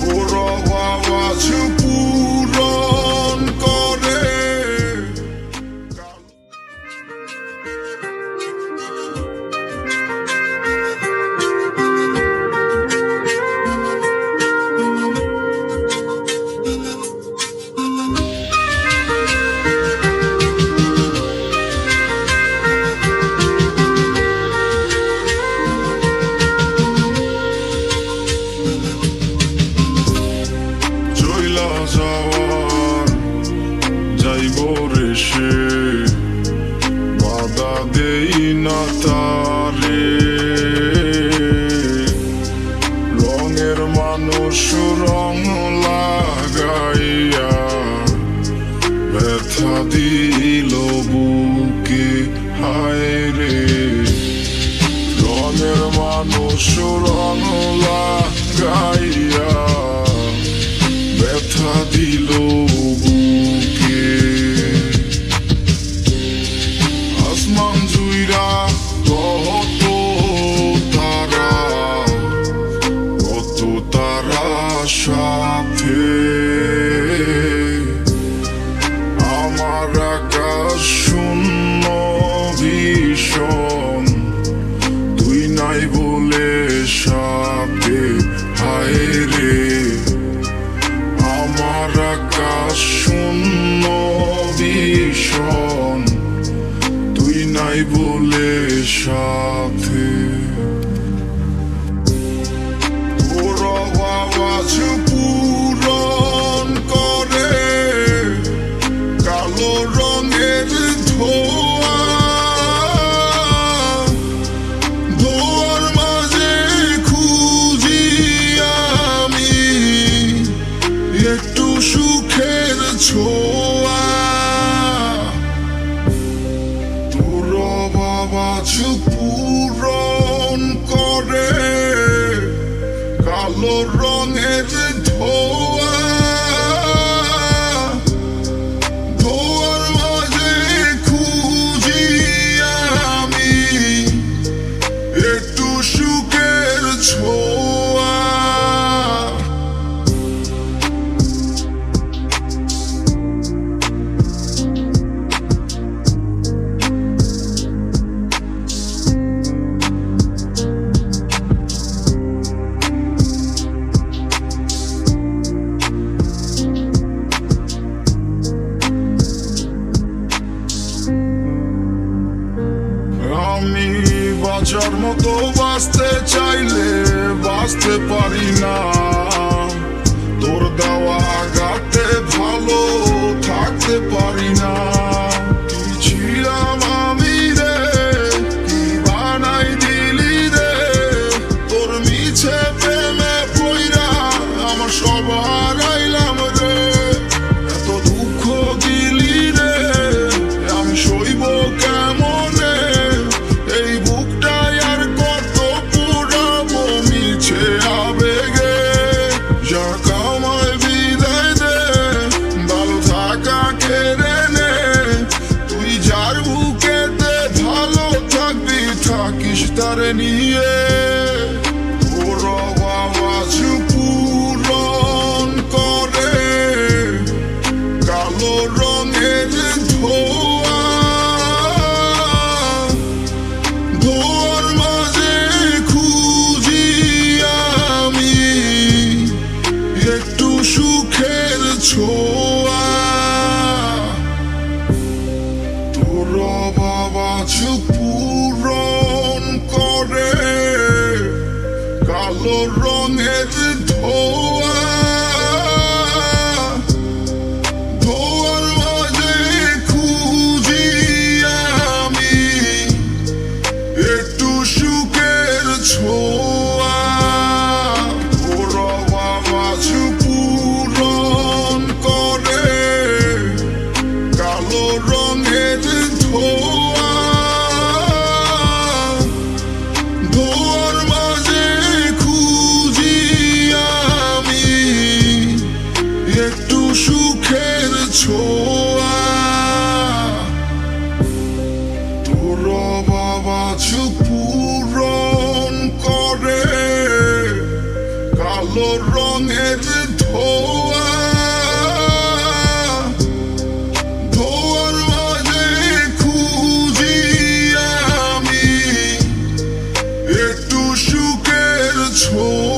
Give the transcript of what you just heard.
তোর আওয়াজ পূরণ করে। চইলা যাওয়ার যাইব রে সে, বাধা দেই না তারে। রঙের মানুষ রং লাগাইয়া ব্যথা দিল বুকে, হায় রে। রঙের মানুষ রং লাগাইয়া ব্যথা দিল বুকে। আসমান জুইরা কত তারা, কত তারা সাথে আমার আকাশ শূন্য ভীষণ, তুই নাই বলে সাথে, হায় রে। আমার আকাশ শূন্য ভীষণ, তুই নাই বলে সাথে। তোর আওয়াজ পূরণ করে কালো রঙের ধোয়া। ধোয়ার মাঝে খুঁজি আমি একটু সুখের ছোঁয়া। তোর আওয়াজ পূরণ করে কালো রঙের ধোয়া। ধোয়ার মাঝে খুঁজি আমি একটু সুখের ছোঁয়া। আমি বাঁচার মতো বাঁচতে চাইলে বাঁচতে পারি না, তোর দেওয়া আঘাতে ভালো থাকতে পারি না। কি ছিলাম আমি রে, কি বানাই দিলি রে, তোর মিছে প্রেমে পইরা আমার সব হারাইলাম রে। এত দুঃখ দিলি রে, আমি সইব কেমনে, এই বুকটাই আর কত পুরাবো মিছে আবেগে। যাক আমায় বিদায় দে, ভালো থাকা কেড়ে নে, তুই যার বুকেতে ভালো থাকবি থাকিস তারে নিয়ে। তোর আওয়াজ পূরণ করে কালো রঙের ধোয়া। ধোয়ার মাঝে খুঁজি আমি একটু সুখের ছোঁয়া। তোর আওয়াজ পূরণ করে কালো রঙের ধোয়া। ধোয়ার মাঝে খুঁজি আমি একটু সুখের ছোঁয়া। তোর আওয়াজ পূরণ করে কালো রঙের ধোয়া। ধোয়ার মাঝে খুঁজি কালো রঙের ধোয়া, ধোয়ার মাঝে খুঁজি আমি একটু সুখের ছোঁয়া।